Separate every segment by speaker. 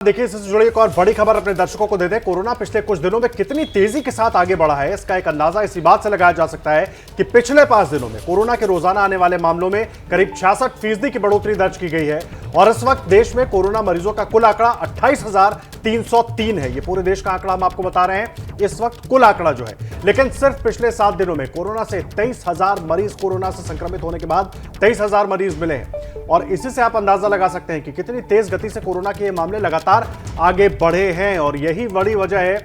Speaker 1: देखिए, इससे जुड़ी एक और बड़ी खबर अपने दर्शकों को दे दें। कोरोना पिछले कुछ दिनों में कितनी तेजी के साथ आगे बढ़ा है, इसका एक अंदाजा इसी बात से लगाया जा सकता है कि पिछले 5 दिनों में कोरोना के रोजाना आने वाले मामलों में करीब 66% की बढ़ोतरी दर्ज की गई है और इस वक्त देश में कोरोना मरीजों का कुल आंकड़ा 28,303 है। ये पूरे देश का आंकड़ा हम आपको बता रहे हैं, इस वक्त कुल आंकड़ा जो है। लेकिन सिर्फ पिछले 7 दिनों में कोरोना से 23,000 मरीज कोरोना से संक्रमित होने के बाद 23,000 मरीज मिले हैं और इसी से आप अंदाजा लगा सकते हैं कि कितनी तेज गति से कोरोना के ये मामले लगातार आगे बढ़े हैं और यही बड़ी वजह है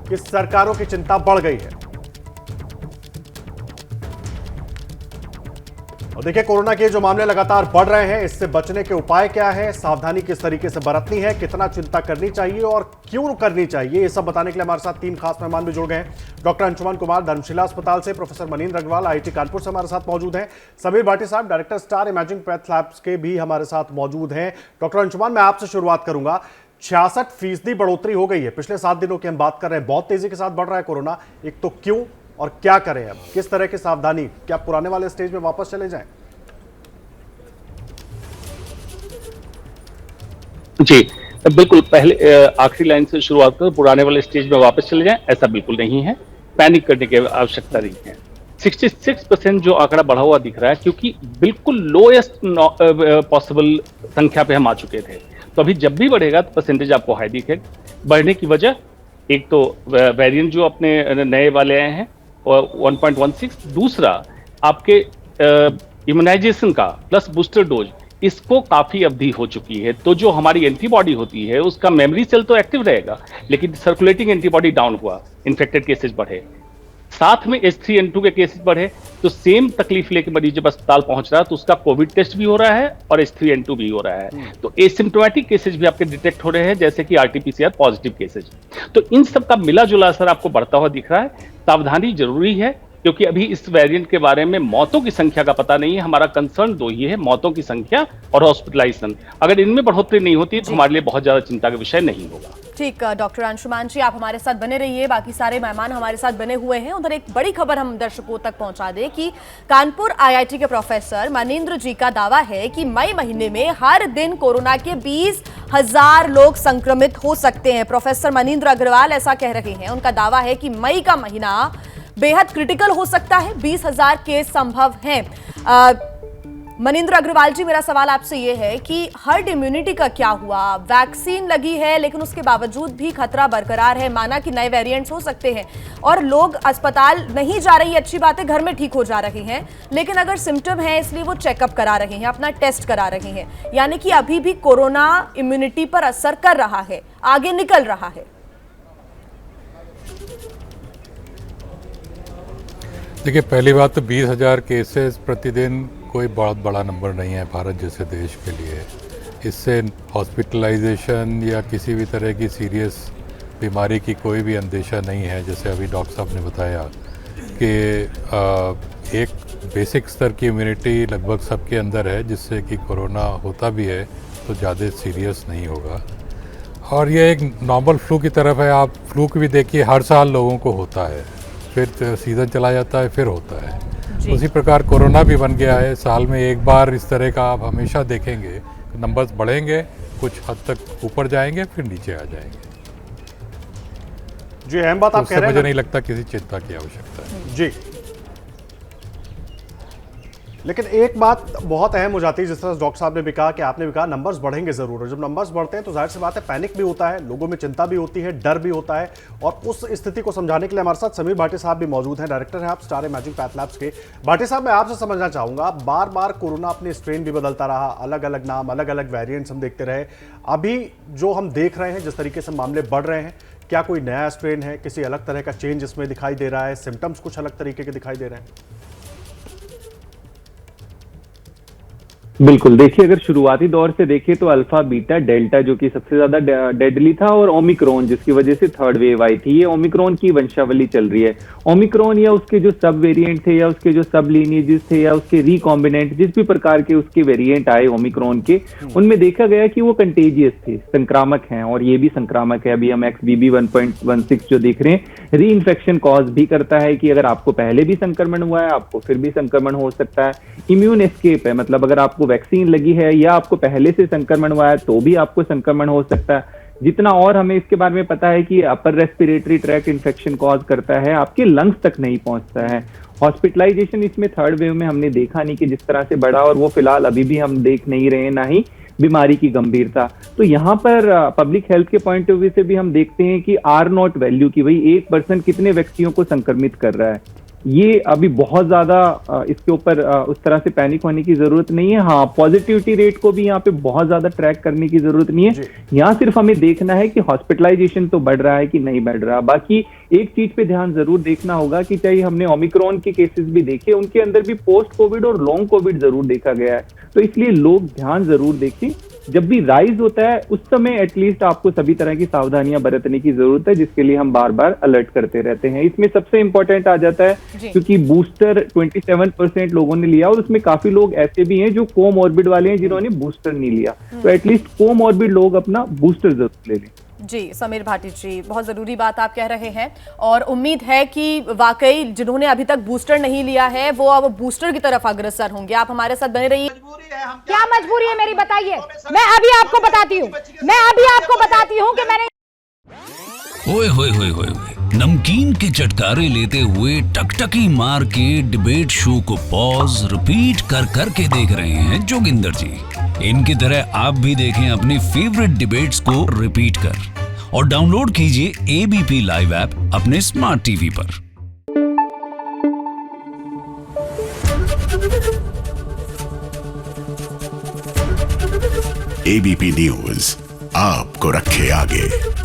Speaker 1: कि सरकारों की चिंता बढ़ गई है। और देखिए, कोरोना के जो मामले लगातार बढ़ रहे हैं, इससे बचने के उपाय क्या है, सावधानी किस तरीके से बरतनी है, कितना चिंता करनी चाहिए और क्यों करनी चाहिए, ये सब बताने के लिए हमारे साथ 3 खास मेहमान भी जुड़ गए हैं। डॉक्टर अंशुमान कुमार धर्मशिला अस्पताल से, प्रोफेसर मनींद्र अग्रवाल IIT कानपुर से हमारे साथ मौजूद हैं, समीर भाटी साहब director star imaging path labs के भी हमारे साथ मौजूद हैं। डॉक्टर अंशुमान, मैं आपसे शुरुआत करूंगा। 66% बढ़ोतरी हो गई है पिछले 7 दिनों की हम बात कर रहे हैं, बहुत तेजी के साथ बढ़ रहा है कोरोना। एक तो क्यों और क्या करें, अब किस तरह की सावधानी, क्या पुराने वाले स्टेज में वापस चले जाएं?
Speaker 2: जी बिल्कुल, पहले आखिरी लाइन से शुरुआत कर, पुराने वाले स्टेज में वापस चले जाएं, ऐसा बिल्कुल नहीं है। पैनिक करने की आवश्यकता नहीं है। 66% जो आंकड़ा बढ़ा हुआ दिख रहा है, क्योंकि बिल्कुल लोएस्ट पॉसिबल संख्या पे हम आ चुके थे। तो अभी जब भी बढ़ेगा तो परसेंटेज आपको हाई दिखेगा। बढ़ने की वजह एक तो वेरिएंट जो अपने नए वाले आए हैं और 1.16, दूसरा आपके इम्यूनाइजेशन का प्लस बूस्टर डोज, इसको काफी अवधि हो चुकी है। तो जो हमारी एंटीबॉडी होती है उसका मेमोरी सेल तो एक्टिव रहेगा, लेकिन सर्कुलेटिंग एंटीबॉडी डाउन हुआ, इन्फेक्टेड केसेस बढ़े, साथ में H3N2 के केसेस बढ़े। तो सेम तकलीफ लेके मरीज जब अस्पताल पहुंच रहा है तो उसका कोविड टेस्ट भी हो रहा है और H3N2 भी हो रहा है। तो एसिम्प्टोमेटिक केसेस भी आपके डिटेक्ट हो रहे हैं, जैसे कि RT-PCR पॉजिटिव केसेस। तो इन सब का मिला जुला असर आपको बढ़ता हुआ दिख रहा है। सावधानी जरूरी है, क्योंकि अभी इस वेरिएंट के बारे में मौतों की संख्या का पता नहीं है। हमारा कंसर्न 2 ही है, मौतों की संख्या और हॉस्पिटलाइजेशन। अगर इनमें बढ़ोतरी नहीं होती तो हमारे लिए बहुत ज्यादा चिंता का विषय नहीं होगा।
Speaker 3: ठीक, डॉक्टर अंशुमान जी, आप हमारे साथ बने रहिए, बाकी सारे मेहमान हमारे साथ बने हुए हैं। उधर एक बड़ी खबर हम दर्शकों तक पहुंचा दें कि कानपुर IIT के प्रोफेसर मनींद्र जी का दावा है कि मई महीने में हर दिन कोरोना के 20,000 लोग संक्रमित हो सकते हैं। प्रोफेसर मनींद्र अग्रवाल ऐसा कह रहे हैं। उनका दावा है कि मई का महीना बेहद क्रिटिकल हो सकता है, 20,000 केस संभव हैं। मनींद्र अग्रवाल जी, मेरा सवाल आपसे यह है कि हर्ड इम्यूनिटी का क्या हुआ? वैक्सीन लगी है लेकिन उसके बावजूद भी खतरा बरकरार है। माना कि नए वेरिएंट्स हो सकते हैं और लोग अस्पताल नहीं जा रही, अच्छी बात है, घर में ठीक हो जा रहे हैं, लेकिन अगर सिम्टम है इसलिए वो चेकअप करा रहे हैं, अपना टेस्ट करा रहे हैं, यानी कि अभी भी कोरोना इम्यूनिटी पर असर कर रहा है, आगे निकल रहा है।
Speaker 4: देखिए, पहली बात तो 20,000 केसेस प्रतिदिन कोई बहुत बड़ा नंबर नहीं है भारत जैसे देश के लिए। इससे हॉस्पिटलाइजेशन या किसी भी तरह की सीरियस बीमारी की कोई भी अंदेशा नहीं है। जैसे अभी डॉक्टर साहब ने बताया कि एक बेसिक स्तर की इम्यूनिटी लगभग सबके अंदर है, जिससे कि कोरोना होता भी है तो ज़्यादा सीरियस नहीं होगा। और ये एक नॉर्मल फ्लू की तरफ है। आप फ्लू की भी देखिए, हर साल लोगों को होता है, फिर सीज़न चला जाता है, फिर होता है। उसी प्रकार कोरोना भी बन गया है, साल में एक बार इस तरह का आप हमेशा देखेंगे। नंबर्स बढ़ेंगे, कुछ हद तक ऊपर जाएंगे, फिर नीचे आ जाएंगे।
Speaker 1: जी, अहम बात आप कह रहे हैं।
Speaker 4: मुझे नहीं लगता किसी चिंता की आवश्यकता है।
Speaker 1: जी, लेकिन एक बात बहुत अहम हो जाती है, जिस तरह डॉक्टर साहब ने भी कहा कि आपने भी कहा, नंबर्स बढ़ेंगे जरूर, और जब नंबर्स बढ़ते हैं तो जाहिर सी बात है पैनिक भी होता है, लोगों में चिंता भी होती है, डर भी होता है। और उस स्थिति को समझाने के लिए हमारे साथ समीर भाटी साहब भी मौजूद हैं, डायरेक्टर हैं आप स्टार इमेजिंग पैथ लैब्स के। भाटी साहब, मैं आपसे समझना चाहूंगा, बार बार कोरोना अपने स्ट्रेन भी बदलता रहा, अलग अलग नाम, अलग अलग वेरिएंट्स हम देखते रहे। अभी जो हम देख रहे हैं, जिस तरीके से मामले बढ़ रहे हैं, क्या कोई नया स्ट्रेन है, किसी अलग तरह का चेंज इसमें दिखाई दे रहा है, सिम्टम्स कुछ अलग तरीके के दिखाई दे रहे हैं?
Speaker 5: बिल्कुल, देखिए, अगर शुरुआती दौर से देखिए तो अल्फा, बीटा, डेल्टा जो कि सबसे ज्यादा डेडली था, और ओमिक्रॉन जिसकी वजह से थर्ड वेव आई थी, ये ओमिक्रॉन की वंशावली चल रही है। ओमिक्रॉन या उसके जो सब वेरिएंट थे या उसके जो सब लीनिएजेस थे या उसके रिकॉम्बिनेंट, जिस भी प्रकार के उसके वेरिएंट आए ओमिक्रॉन के, उनमें देखा गया कि वो कंटेजियस थे, संक्रामक हैं, और ये भी संक्रामक है। अभी हम XBB 1.16 जो देख रहे हैं, री इन्फेक्शन कॉज भी करता है कि अगर आपको पहले भी संक्रमण हुआ है, आपको फिर भी संक्रमण हो सकता है। इम्यून एस्केप है, मतलब अगर आपको वैक्सीन लगी है या आपको पहले से संक्रमण हुआ है तो भी आपको संक्रमण हो सकता है। जितना और हमें इसके बारे में पता है कि upper respiratory tract infection cause करता है, आपके लंग्स तक नहीं पहुंचता है। हॉस्पिटलाइजेशन इसमें थर्ड वेव में हमने देखा नहीं कि जिस तरह से बढ़ा, और वो फिलहाल अभी भी हम देख नहीं रहे, ना ही बीमारी की गंभीरता। तो यहाँ पर पब्लिक हेल्थ के पॉइंट ऑफ व्यू से भी हम देखते हैं कि R0 वैल्यू की, भाई 1% कितने व्यक्तियों को संक्रमित कर रहा है, ये अभी बहुत ज्यादा इसके ऊपर उस तरह से पैनिक होने की जरूरत नहीं है। हाँ, पॉजिटिविटी रेट को भी यहाँ पे बहुत ज्यादा ट्रैक करने की जरूरत नहीं है। यहाँ सिर्फ हमें देखना है कि हॉस्पिटलाइजेशन तो बढ़ रहा है कि नहीं बढ़ रहा। बाकी एक चीज पे ध्यान जरूर देखना होगा कि चाहे हमने ओमिक्रॉन के केसेस भी देखे, उनके अंदर भी पोस्ट कोविड और लॉन्ग कोविड जरूर देखा गया है। तो इसलिए लोग ध्यान जरूर देखें, जब भी राइज होता है उस समय एटलीस्ट आपको सभी तरह की सावधानियां बरतने की जरूरत है, जिसके लिए हम बार बार अलर्ट करते रहते हैं। इसमें सबसे इंपॉर्टेंट आ जाता है क्योंकि बूस्टर 27% लोगों ने लिया, और उसमें काफी लोग ऐसे भी हैं जो कोमॉर्बिड वाले हैं जिन्होंने बूस्टर नहीं लिया। तो एटलीस्ट कोमॉर्बिड लोग अपना बूस्टर जरूर ले लें।
Speaker 3: जी समीर भाटी जी, बहुत जरूरी बात आप कह रहे हैं, और उम्मीद है कि वाकई जिन्होंने अभी तक बूस्टर नहीं लिया है वो अब बूस्टर की तरफ अग्रसर होंगे। आप हमारे साथ बने रहिए।
Speaker 6: क्या मजबूरी है मेरी, बताइए। मैं अभी आपको बताती हूँ कि मैंने
Speaker 7: ओए होए होए होए नमकीन के चटकारे लेते हुए टकटकी मार के डिबेट शो को पॉज रिपीट कर कर के देख रहे हैं जोगिंदर जी। इनकी तरह आप भी देखें अपनी फेवरेट डिबेट्स को रिपीट कर, और डाउनलोड कीजिए एबीपी लाइव ऐप अपने स्मार्ट टीवी पर।
Speaker 8: एबीपी न्यूज आपको रखे आगे।